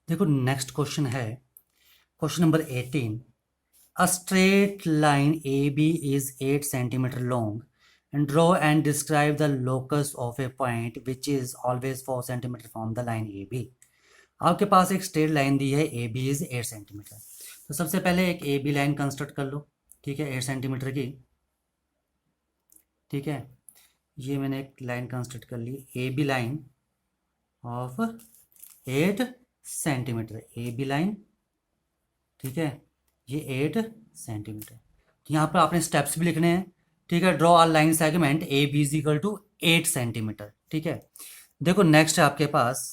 देखो next question है question number 18। A straight line A B is 8 centimetre long and draw and describe the locus of a point which is always 4 centimetre from the line A B. आपके पास एक straight line दी है, ए B is 8 centimetre. तो सबसे पहले एक ए B line construct कर लो, ठीक है, 8 सेंटीमीटर की। ठीक है, ये मैंने एक लाइन कंस्ट्रक्ट कर ली, A B line of 8 centimetre, A B line. ठीक है, ये 8 सेंटीमीटर। यहाँ पर आपने स्टेप्स भी लिखने हैं। ठीक है, draw a line segment A B is equal to 8 centimetre. ठीक है, देखो नेक्स्ट है आपके पास।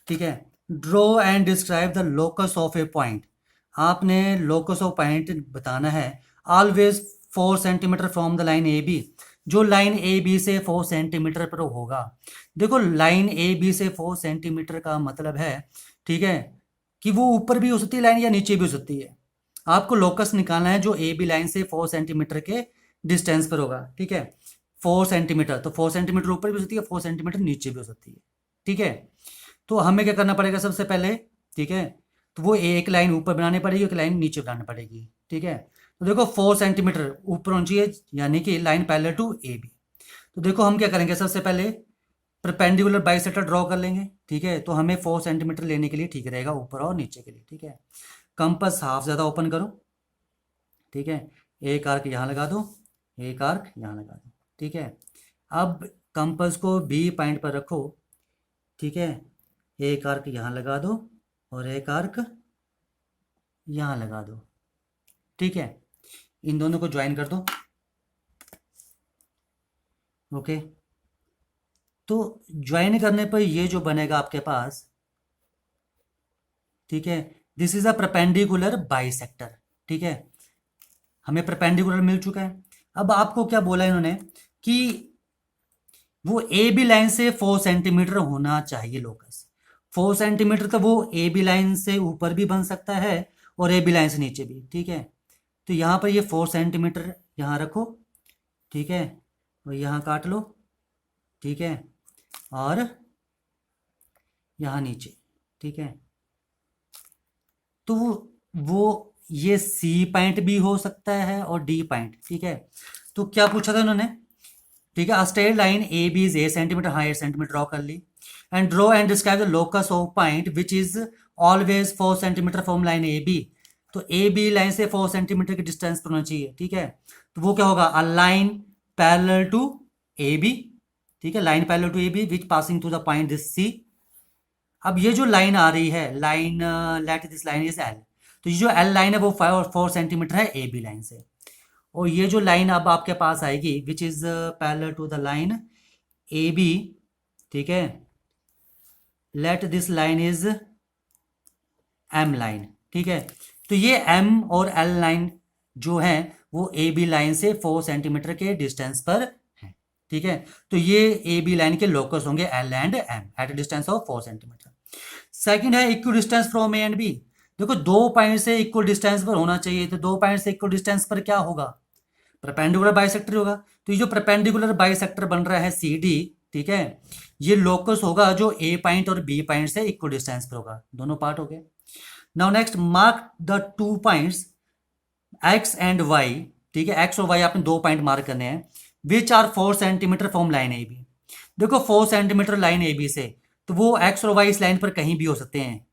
ठीक है, draw and describe the locus of a point. आपने लोकस ऑफ पॉइंट बताना है always 4 centimetre from the line A B. जो लाइन ए बी से 4 सेंटीमीटर पर होगा। देखो लाइन ए बी से 4 सेंटीमीटर का मतलब है, ठीक है, कि वो ऊपर भी हो सकती है लाइन या नीचे भी हो सकती है। आपको लोकस निकालना है जो ए बी लाइन से 4 सेंटीमीटर के डिस्टेंस पर होगा। ठीक है, 4 सेंटीमीटर, तो 4 सेंटीमीटर ऊपर भी हो सकती है, 4 सेंटीमीटर नीचे भी हो सकती है। ठीक है, तो हमें क्या करना पड़ेगा सबसे पहले, ठीक है, तो वो एक लाइन ऊपर बनानी पड़ेगी, एक लाइन नीचे बनानी पड़ेगी। ठीक है, तो देखो 4 सेंटीमीटर ऊपर होनी चाहिए, यानी कि line parallel to A B. तो देखो हम क्या करेंगे, सबसे पहले परपेंडिकुलर बाइसेक्टर ड्रॉ कर लेंगे। ठीक है, तो हमें 4 सेंटीमीटर लेने के लिए ठीक रहेगा ऊपर और नीचे के लिए। ठीक है, कंपास हाफ ज़्यादा ओपन करो। ठीक है, एक आर्क यहाँ लगा दो, एक आर्क यहाँ लगा दो। ठीक है, अब कंपास को बी पॉइंट पर रखो। ठीक है, एक आर्क यहाँ लगा दो और एक आर्क यहाँ लगा दो। ठीक है, इन दोनों को ज्वाइन कर दो। ओके, तो ज्वाइन करने पर ये जो बनेगा आपके पास, ठीक है, this is a perpendicular bisector. ठीक है, हमें परपेंडिकुलर मिल चुका है। अब आपको क्या बोला इन्होंने कि वो ए बी लाइन से 4 सेंटीमीटर होना चाहिए लोकस। 4 सेंटीमीटर तो वो ए बी लाइन से ऊपर भी बन सकता है और ए बी लाइन से नीचे भी। ठीक है, तो यहाँ पर ये 4 सेंटीमीटर यहाँ रखो। ठीक है, और यहाँ काट लो। ठीक है, और यहाँ नीचे। ठीक है, तो वो ये सी पॉइंट भी हो सकता है और डी पॉइंट। ठीक है, तो क्या पूछा था उन्होंने, ठीक है, straight line A B is 8 centimetre, हाँ 8 सेंटीमीटर ड्रॉ कर ली। And draw and describe the locus of point which is always 4 centimetre from line A B. तो ए बी लाइन से 4 सेंटीमीटर की डिस्टेंस पर होना चाहिए। ठीक है, तो वो क्या होगा, a line parallel to A B. ठीक है, line parallel to A B which passing to the point this C. अब ये जो लाइन आ रही है, line let this line is L. तो ये जो एल लाइन है वो 4 सेंटीमीटर है ए बी लाइन से। और ये जो लाइन अब आपके पास आएगी which is parallel to the line A B. ठीक है, let this line is M line. ठीक है, तो ये एम और एल लाइन जो है वो ए बी लाइन से 4 सेंटीमीटर के डिस्टेंस पर है। ठीक है, तो ये ए बी लाइन के लोकस होंगे L and M at a distance of 4 centimetre. Second है equal distance from A and B. देखो दो पॉइंट से इक्वल डिस्टेंस पर होना चाहिए, तो दो पॉइंट से इक्वल डिस्टेंस पर क्या होगा, परपेंडिकुलर बाइसेक्टर होगा। तो ये जो परपेंडिकुलर बाइसेक्टर बन रहा है सी डी, ठीक है, ये लोकस होगा जो ए पॉइंट और बी पॉइंट से इक्वल डिस्टेंस पर होगा। दोनों पार्ट हो गए। Now next mark the 2 points X and Y. ठीक है, एक्स और वाई आपने 2 पॉइंट मार्क करने हैं which are 4 centimetre from line A B. देखो 4 सेंटीमीटर लाइन ए बी से, तो वो एक्स और वाई इस लाइन पर कहीं भी हो सकते हैं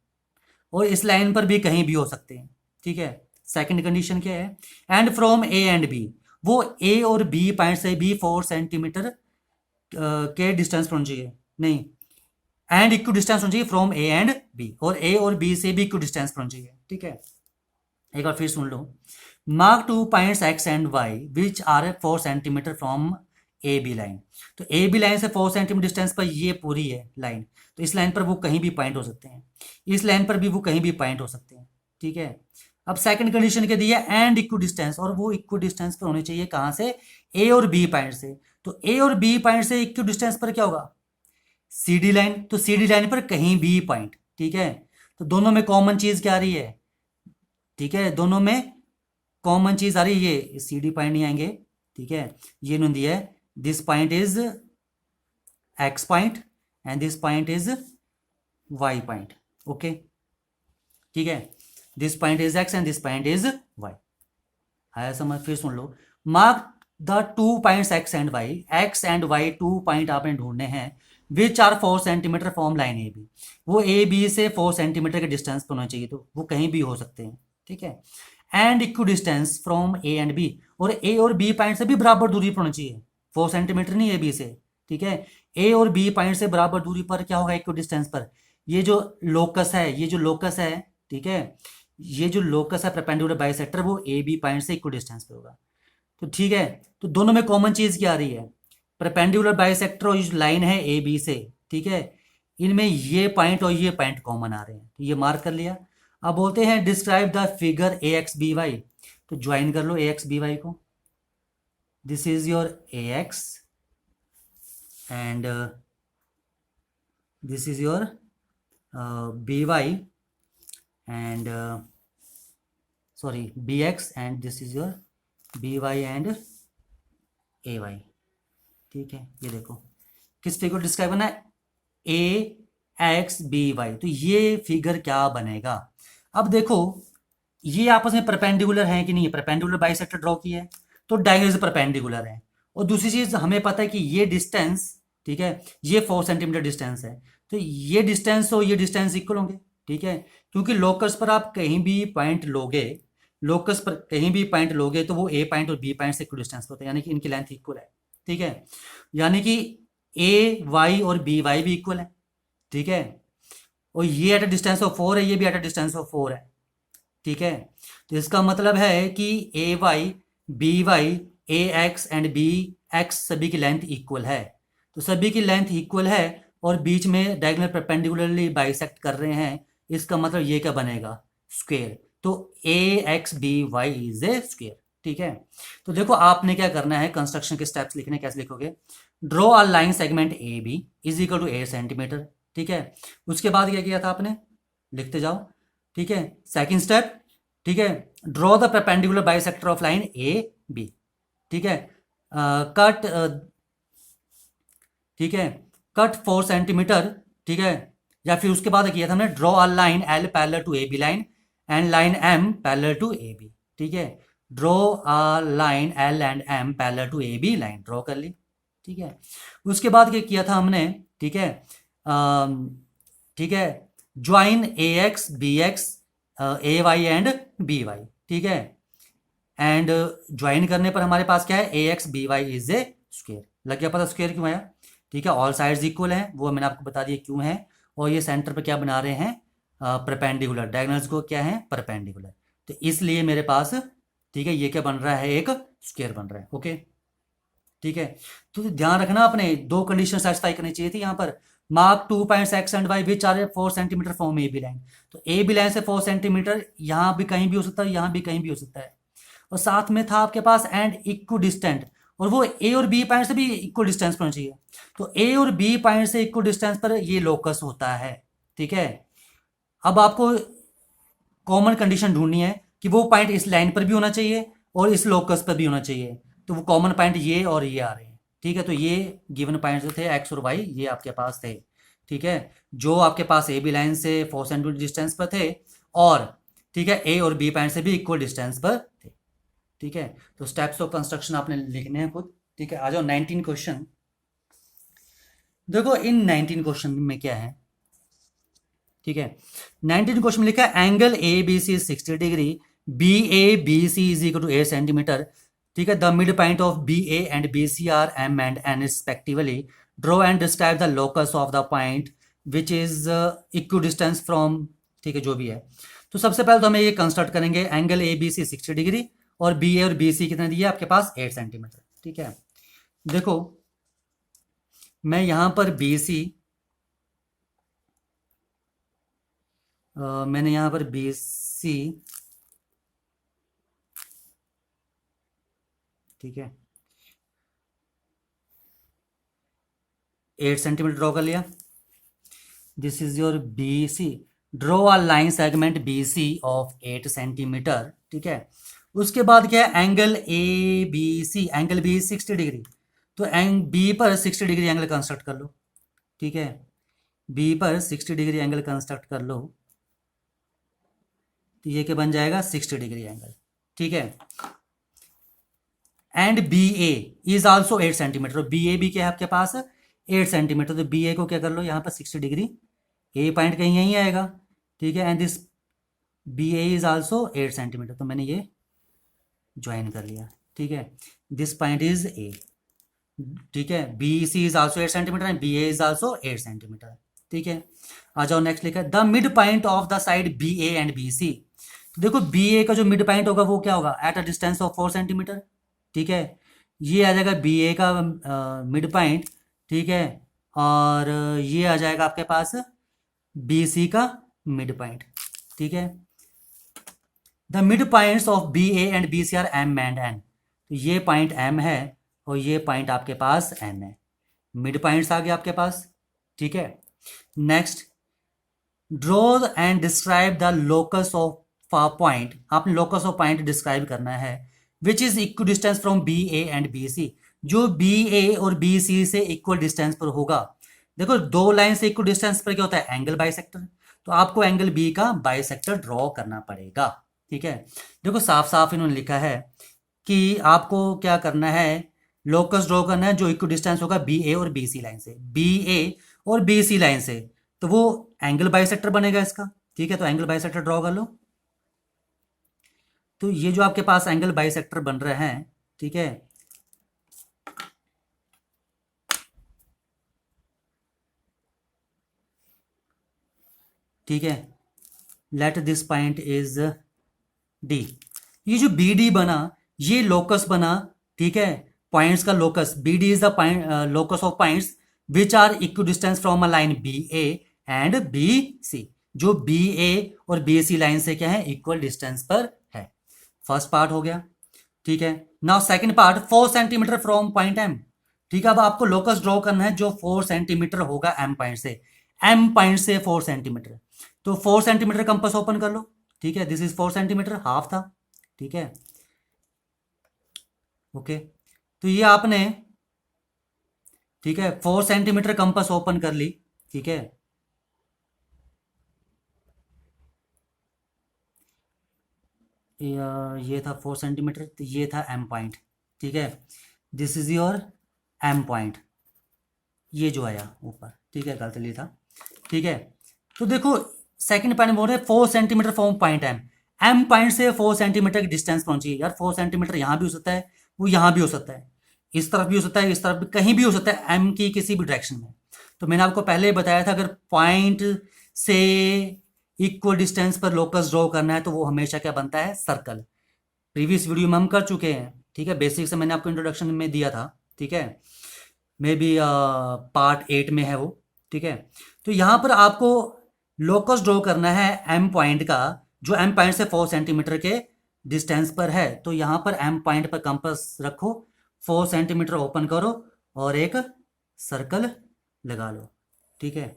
और इस लाइन पर भी कहीं भी हो सकते हैं। ठीक है, सेकंड कंडीशन क्या है, and from A and B, वो ए और बी पॉइंट से भी 4 सेंटीमीटर के डिस्टेंस पर होना चाहिए, नहीं, एंड इक्वल डिस्टेंस होना चाहिए फ्रॉम ए एंड बी, और ए और बी से भी इक्वल डिस्टेंस पर होना चाहिए। ठीक है, एक बार फिर सुन लो, mark 2 points X and Y which are 4 centimetre from A B line. तो ए बी लाइन से 4 सेंटीमीटर डिस्टेंस पर ये पूरी है लाइन, तो इस लाइन पर वो कहीं भी पॉइंट हो सकते हैं, इस लाइन पर भी वो कहीं भी पॉइंट हो सकते हैं। ठीक है, अब सेकंड कंडीशन क्या दी है, एंड इक्वल डिस्टेंस, और वो इक्वल डिस्टेंस पर होने चाहिए कहाँ से, ए और बी पॉइंट से। तो ए और बी पॉइंट से इक्वल डिस्टेंस पर क्या होगा, सी डी लाइन। तो सी डी लाइन पर कहीं भी पॉइंट। ठीक है, तो दोनों में कॉमन चीज क्या आ रही है, ठीक है, दोनों में कॉमन चीज आ रही है, ये सी डी पॉइंट नहीं आएंगे। ठीक है, ये इन्होंने दिया है this point is X point and this point is Y point. Okay, ठीक है, this point is X and this point is Y. आया समझ? फिर सुन लो, mark the 2 points X and Y. X and Y 2 point आपने ढूंढने हैं which are 4 centimetre from line A B. वो ए बी से 4 सेंटीमीटर के डिस्टेंस पर होना चाहिए, तो वो कहीं भी हो सकते हैं, ठीक है। And equidistance from A and B, और ए और बी पॉइंट से भी बराबर दूरी पर होना चाहिए, 4 सेंटीमीटर नहीं ए बी से, ठीक है। ए और बी पॉइंट से बराबर दूरी पर क्या होगा इक्व डिस्टेंस पर? ये जो लोकस है, ये जो लोकस है, ठीक है, ये जो लोकस है परपेंडिकुलर बाइसेक्टर, वो ए बी पॉइंट से इक्वल डिस्टेंस पे होगा। तो ठीक है, तो दोनों में कॉमन चीज क्या आ रही है? परपेंडिकुलर बाइसेक्टर और जो लाइन है ए बी से, ठीक है, इनमें ये पॉइंट और ये पॉइंट कॉमन आ रहे हैं, तो ये मार्क कर लिया। अब बोलते हैं describe the figure A X B Y, तो ज्वाइन कर लो ए एक्स बी वाई को। This is your A X and this is your B Y and sorry bx and this is your by and ay, ठीक है। ये देखो किस figure describe करना है? ए एक्स बी वाई, तो ये फिगर क्या बनेगा? अब देखो ये आपस में परपेंडिकुलर है कि नहीं है? परपेंडिकुलर बाइसेक्टर ड्रॉ किया है तो डायगोनल परपेंडिकुलर है। और दूसरी चीज हमें पता है कि ये डिस्टेंस, ठीक है, ये 4 सेंटीमीटर डिस्टेंस है, तो ये डिस्टेंस और ये डिस्टेंस इक्वल होंगे, ठीक है। क्योंकि लोकस पर आप कहीं भी पॉइंट लोगे, लोकस पर कहीं भी पॉइंट लोगे तो वो ए पॉइंट और बी पॉइंट से इक्वल डिस्टेंस होता है, यानी कि इनकी लेंथ इक्वल है, ठीक है। यानी कि ए वाई और बी वाई भी इक्वल है, ठीक है। और ये एट अ डिस्टेंस ऑफ 4 है, ये भी एट अ डिस्टेंस ऑफ 4 है, ठीक है। तो इसका मतलब है कि A Y B Y A X and B X सभी की लेंथ इक्वल है। तो सभी की लेंथ इक्वल है और बीच में डायगोनल परपेंडिकुलरली बाइसेक्ट कर रहे हैं, इसका मतलब ये क्या बनेगा? स्क्वायर। तो A X B Y is a square, ठीक है। तो देखो आपने क्या करना है, कंस्ट्रक्शन के स्टेप्स लिखने, कैसे लिखोगे? Draw a line segment A B is equal to 8 centimetre, ठीक है। उसके बाद क्या किया था आपने? लिखते जाओ, ठीक है। सेकंड स्टेप, ठीक है, draw the perpendicular bisector of line A B, ठीक है। कट, ठीक है, कट 4 सेंटीमीटर, ठीक है। या फिर उसके बाद किया था हमने draw a line L parallel to A B line and line M parallel to A B, ठीक है। Draw a line L and M parallel to A B line draw कर ली, ठीक है। उसके बाद क्या किया था हमने, ठीक है, ठीक है, join A X B X A Y and B Y, ठीक है। एंड ज्वाइन करने पर हमारे पास क्या है? A X B Y is a square. लग गया पता स्क्वायर क्यों आया? ठीक है, ऑल साइड्स इक्वल हैं, वो मैंने आपको बता दिया क्यों है। और ये सेंटर पे क्या बना रहे हैं? परपेंडिकुलर, डायगोनल्स को क्या है? परपेंडिकुलर, तो इसलिए मेरे पास, ठीक है, ये क्या बन रहा है? एक स्क्वायर बन रहा है, ओके, ठीक है। तो ध्यान रखना, अपने दो कंडीशन सेटिस्फाई करनी चाहिए थी यहाँ पर। Mark 2 points X and Y which are 4 centimetre from A B line, तो ए बी लाइन से 4 सेंटीमीटर यहाँ भी कहीं भी हो सकता है, यहाँ भी कहीं भी हो सकता है। और साथ में था आपके पास एंड इक्व डिस्टेंट, और वो ए और बी पॉइंट से भी इक्वल डिस्टेंस पर होना चाहिए। तो ए और बी पॉइंट से इक्वल डिस्टेंस पर ये लोकस होता है, ठीक है। अब आपको कॉमन कंडीशन ढूंढनी है कि वो पॉइंट इस लाइन पर भी होना चाहिए और इस लोकस पर भी होना चाहिए। तो वो कॉमन पॉइंट ये और ये आ रहे हैं, ठीक है। तो ये गिवन पॉइंट जो थे एक्स और वाई, ये आपके पास थे, ठीक है, जो आपके पास ए बी लाइन से 4 सेंटीमीटर डिस्टेंस पर थे, और ठीक है ए और बी पॉइंट से भी इक्वल डिस्टेंस पर थे, ठीक है। तो स्टेप्स ऑफ कंस्ट्रक्शन आपने लिखने हैं खुद, ठीक है। आ जाओ 19 क्वेश्चन। देखो इन 19 क्वेश्चन में क्या है, ठीक है। 19 क्वेश्चन में लिखा है angle A B C 60 degree, B A B C is equal to 8 centimetre, ठीक है। The mid point of B A and B C are M and N respectively. Draw and describe the locus of the point which is equidistance from, ठीक है, जो भी है। तो सबसे पहले तो हमें ये कंस्ट्रक्ट करेंगे, angle A B C 60 degree और बी ए और बी सी कितने दिए आपके पास? 8 सेंटीमीटर, ठीक है। देखो मैं यहां पर बी सी, मैंने यहां पर बी सी, ठीक है, 8 सेंटीमीटर ड्रॉ कर लिया। This is your B C. Draw a line segment B C of 8 centimetre, ठीक है। उसके बाद क्या है? Angle A B C, angle B 60 degree, तो एंग बी पर 60 डिग्री एंगल कंस्ट्रक्ट कर लो, ठीक है। बी पर 60 डिग्री एंगल कंस्ट्रक्ट कर लो। तो ये क्या बन जाएगा 60 डिग्री एंगल, ठीक है। And B A is also 8 centimetre, B A भी क्या है आपके पास 8 सेंटीमीटर, तो बी ए को क्या कर लो यहाँ पर 60 डिग्री, ए पॉइंट कहीं यहीं आएगा, ठीक है। And this B A is also 8 centimetre, तो मैंने ये ज्वाइन कर लिया, ठीक है। दिस पॉइंट इज ए, ठीक है। B C is also 8 centimetre and B A is also 8 centimetre, ठीक है। आ जाओ नेक्स्ट लिखा है the mid point of the side B A and B C. तो देखो बी ए का जो मिड पॉइंट होगा वो क्या होगा at a distance of 4 centimetre, ठीक है। ये आ जाएगा बी ए का मिड पॉइंट, ठीक है। और ये आ जाएगा आपके पास बी सी का मिड पॉइंट, ठीक है। The mid points of B A and B C are M and N, तो ये पॉइंट एम है और ये पॉइंट आपके पास एन है, मिड पॉइंट्स आ गए आपके पास, ठीक है। Next draw and describe the locus of point, आपने लोकस ऑफ पॉइंट डिस्क्राइब करना है which is equal distance from B A and B C, जो बी ए और बी सी से इक्वल डिस्टेंस पर होगा। देखो दो लाइन से इक्वल डिस्टेंस पर क्या होता है एंगल बाइसेक्टर, तो आपको एंगल बी का बाइसेक्टर ड्रॉ करना पड़ेगा, ठीक है। देखो साफ साफ इन्होंने लिखा है कि आपको क्या करना है लोकस ड्रॉ करना है जो इक्वल डिस्टेंस होगा बी ए और बी सी लाइन से, बी ए और बी सी लाइन से, तो वो एंगल बाइसेक्टर बनेगा इसका, ठीक है। तो एंगल बाइसेक्टर ड्रॉ कर लो। तो ये जो आपके पास एंगल बाइसेक्टर बन रहे हैं, ठीक है, ठीक है। Let this point is D, ये जो बी डी बना ये लोकस बना, ठीक है, पॉइंट्स का locus, B D is the locus of points which are equidistance from a line B A and B C, जो बी ए और बी सी लाइन से क्या है इक्वल डिस्टेंस पर है। फर्स्ट पार्ट हो गया, ठीक है। Now second part 4 centimetre from point M, ठीक है। अब आपको लोकस ड्रॉ करना है जो 4 सेंटीमीटर होगा एम पॉइंट से, एम पॉइंट से 4 सेंटीमीटर, तो 4 सेंटीमीटर कंपास ओपन कर लो, ठीक है। दिस इज 4 सेंटीमीटर, हाफ था, ठीक है, ओके। तो ये आपने, ठीक है, 4 सेंटीमीटर कंपास ओपन कर ली, ठीक है। ये था 4 सेंटीमीटर, तो ये था एम पॉइंट, ठीक है। This is your M point, ये जो आया ऊपर, ठीक है, गलत लिखा था, ठीक है। तो देखो सेकंड पॉइंट बोल रहे 4 centimetre from point M, M point से 4 सेंटीमीटर की डिस्टेंस पहुंची यार। 4 सेंटीमीटर यहाँ भी हो सकता है, वो यहाँ भी हो सकता है, इस तरफ भी हो सकता है, इस तरफ भी, कहीं भी हो सकता है एम की किसी भी डायरेक्शन में। तो मैंने आपको पहले ही बताया था अगर पॉइंट से इक्वल डिस्टेंस पर लोकस ड्रॉ करना है तो वो हमेशा क्या बनता है सर्कल, प्रीवियस वीडियो में हम कर चुके हैं, ठीक है। बेसिक से मैंने आपको इंट्रोडक्शन में दिया था, ठीक है, मे बी पार्ट 8 में है वो, ठीक है। तो यहाँ पर आपको लोकस ड्रॉ करना है एम पॉइंट का जो एम पॉइंट से 4 सेंटीमीटर के डिस्टेंस पर है। तो यहाँ पर एम पॉइंट पर कंपास रखो, 4 सेंटीमीटर ओपन करो और एक सर्कल लगा लो, ठीक है।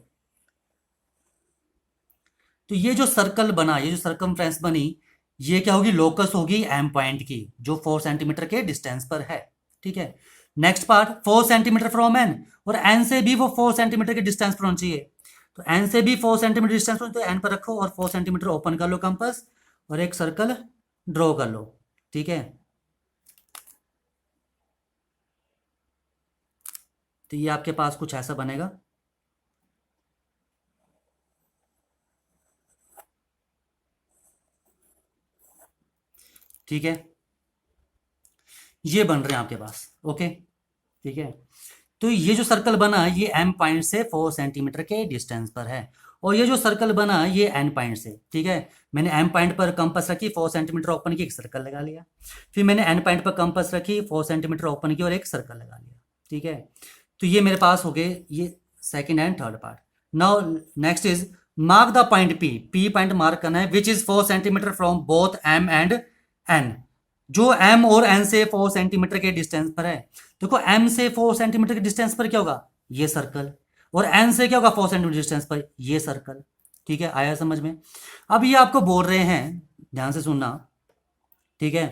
तो ये जो सर्कल बना, ये जो सर्कमफ्रेंस बनी, ये क्या होगी लोकस होगी एम पॉइंट की जो 4 सेंटीमीटर के डिस्टेंस पर है, ठीक है। Next part 4 centimetre from N, और एन से भी वो 4 सेंटीमीटर के डिस्टेंस पर होना चाहिए, तो एन से भी 4 सेंटीमीटर डिस्टेंस पर, तो एन पर रखो और 4 सेंटीमीटर ओपन कर लो कंपास और एक सर्कल ड्रॉ कर लो, ठीक है। तो ये आपके पास कुछ ऐसा बनेगा, ठीक है। ये बन रहे हैं आपके पास, ओके, ठीक है। तो ये जो सर्कल बना ये एम पॉइंट से 4 सेंटीमीटर के डिस्टेंस पर है, और ये जो सर्कल बना ये एन पॉइंट से, ठीक है। मैंने एम पॉइंट पर कंपास रखी, 4 सेंटीमीटर ओपन की, एक सर्कल लगा लिया, फिर मैंने एन पॉइंट पर कंपास रखी, 4 सेंटीमीटर ओपन की और एक सर्कल लगा लिया, ठीक है। तो ये मेरे पास हो गए ये second and third part. Now next is mark the point P, P point mark करना है which is 4 centimetre from both M and N, जो एम और एन से 4 सेंटीमीटर के डिस्टेंस पर है। देखो एम से 4 सेंटीमीटर के डिस्टेंस पर क्या होगा ये सर्कल, और एन से क्या होगा 4 सेंटीमीटर डिस्टेंस पर ये सर्कल, ठीक है। आया समझ में? अब ये आपको बोल रहे हैं, ध्यान से सुनना, ठीक है,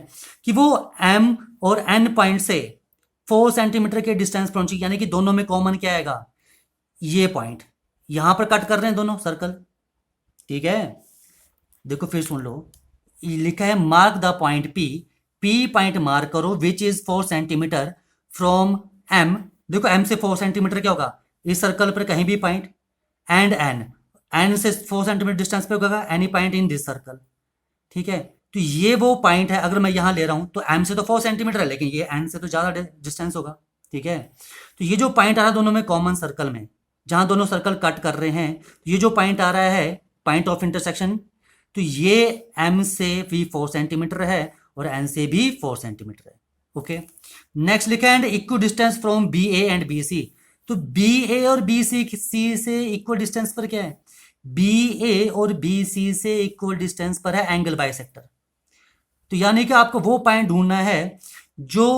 कि वो एम और एन पॉइंट से 4 सेंटीमीटर के डिस्टेंस पर पहुंची, यानी कि दोनों में कॉमन क्या आएगा ये पॉइंट, यहां पर कट कर रहे हैं दोनों सर्कल, ठीक है। देखो फिर सुन लो, लिखा है mark the point P point mark करो which is 4 centimetre from M. देखो एम से 4 सेंटीमीटर क्या होगा, इस सर्कल पर कहीं भी पॉइंट, एंड एन से 4 सेंटीमीटर डिस्टेंस पे होगा any point in this circle. ठीक है, तो ये वो पॉइंट है, अगर मैं यहां ले रहा हूं तो एम से तो 4 सेंटीमीटर है, लेकिन ये एन से तो ज्यादा डिस्टेंस होगा। ठीक है, तो ये जो पॉइंट आ रहा है दोनों में कॉमन सर्कल में, जहां दोनों सर्कल कट कर रहे हैं, ये जो पॉइंट आ रहा है पॉइंट ऑफ इंटरसेक्शन, तो ये एम से भी 4 सेंटीमीटर है और एन से भी 4 सेंटीमीटर है। ओके, नेक्स्ट लिखा है equal distance from B A and B C. तो बी ए और बी सी से इक्वल डिस्टेंस पर क्या है, बी ए और बी सी से इक्वल डिस्टेंस पर है एंगल बाइसेक्टर। तो यानी कि आपको वो पॉइंट ढूंढना है जो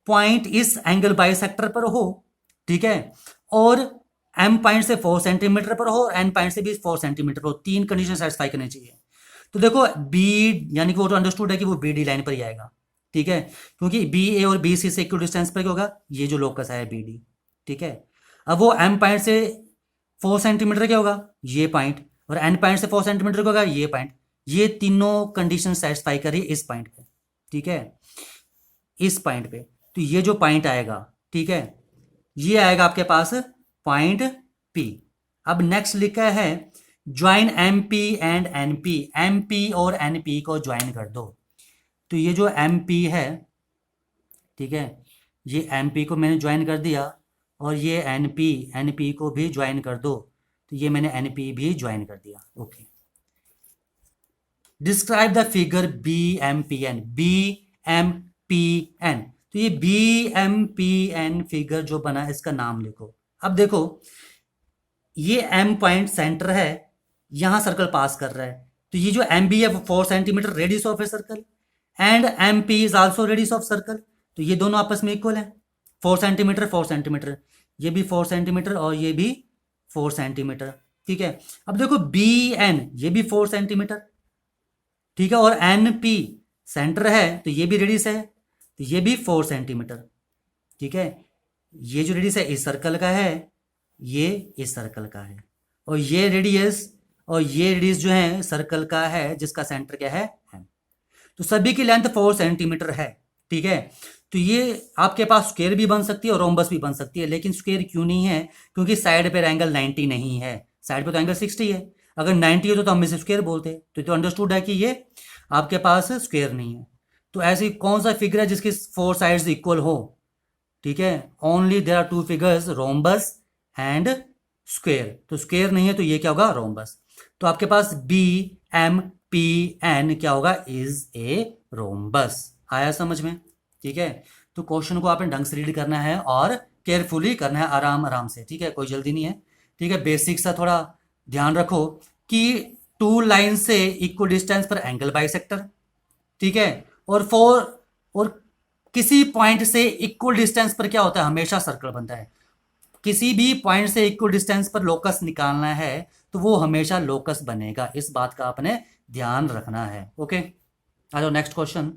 पॉइंट इस एंगल बाइसेक्टर पर हो। ठीक है, और एम पॉइंट से 4 सेंटीमीटर पर हो और एन पॉइंट से भी 4 सेंटीमीटर पर हो, 3 कंडीशन सेटिस्फाई करनी चाहिए। तो देखो बी, यानी कि वो तो अंडरस्टूड है कि वो बी डी लाइन पर ही आएगा। ठीक है, क्योंकि बी ए और बी सी से इक्वल डिस्टेंस पर क्या होगा, ये जो लोकस है बी डी। ठीक है, अब वो एम पॉइंट से 4 सेंटीमीटर क्या होगा, ये पॉइंट, और एन पॉइंट से 4 सेंटीमीटर का होगा ये पॉइंट। ये तीनों कंडीशन सेटिस्फाई करिए इस पॉइंट पे। ठीक है, इस पॉइंट पे, तो ये जो पॉइंट आएगा, ठीक है, ये आएगा आपके पास पॉइंट पी। अब नेक्स्ट लिखा है join M P and N P, M P और एन पी को ज्वाइन कर दो। तो ये जो एम पी है, ठीक है, ये एम पी को मैंने ज्वाइन कर दिया, और ये एन पी को भी ज्वाइन कर दो। तो ये मैंने एन पी भी ज्वाइन कर दिया। Okay, describe the figure B M P N, B M P N. तो ये B M P N figure जो बना है इसका नाम लिखो। अब देखो ये एम पॉइंट सेंटर है, यहां सर्कल पास कर रहा है, तो ये जो एम बी है वो 4 centimetre radius of a circle, and M P is also radius of circle. तो ये दोनों आपस में इक्वल है, 4 सेंटीमीटर 4 सेंटीमीटर, ये भी 4 सेंटीमीटर और ये भी 4 सेंटीमीटर। ठीक है, अब देखो बी एन, ये भी 4 सेंटीमीटर। ठीक है, और एन पी सेंटर है तो ये भी रेडियस है, तो ये भी 4 सेंटीमीटर। ठीक है, ये जो रेडियस है इस सर्कल का है, ये इस सर्कल का है, और ये रेडियस जो है सर्कल का है जिसका सेंटर क्या है एम। तो सभी की लेंथ 4 सेंटीमीटर है। ठीक है, तो ये आपके पास स्क्वायर भी बन सकती है और रोम्बस भी बन सकती है, लेकिन स्क्वायर क्यों नहीं है, क्योंकि साइड पे एंगल 90 नहीं है, साइड पे तो एंगल 60 है। अगर 90 है तो हम इसे स्क्वायर बोलते हैं। तो अंडरस्टूड है कि ये आपके पास स्क्वायर नहीं है। तो ऐसी कौन सा फिगर है जिसकी 4 साइड्स इक्वल हो। ठीक है, only there are 2 figures, rhombus and square. तो स्क्वायर नहीं है तो ये क्या होगा, रोम्बस। तो आपके पास बी एम पी एन क्या होगा, इज ए रोम्बस। आया समझ में। ठीक है, तो क्वेश्चन को आपने ढंग से रीड करना है और केयरफुली करना है, आराम आराम से। ठीक है, कोई जल्दी नहीं है। ठीक है, बेसिक सा थोड़ा ध्यान रखो कि 2 लाइन से इक्वल डिस्टेंस पर एंगल बाइसेक्टर। ठीक है, और किसी पॉइंट से इक्वल डिस्टेंस पर क्या होता है, हमेशा सर्कल बनता है। किसी भी पॉइंट से इक्वल डिस्टेंस पर लोकस निकालना है तो वो हमेशा लोकस बनेगा, इस बात का आपने ध्यान रखना है। ओके, आ जाओ नेक्स्ट क्वेश्चन।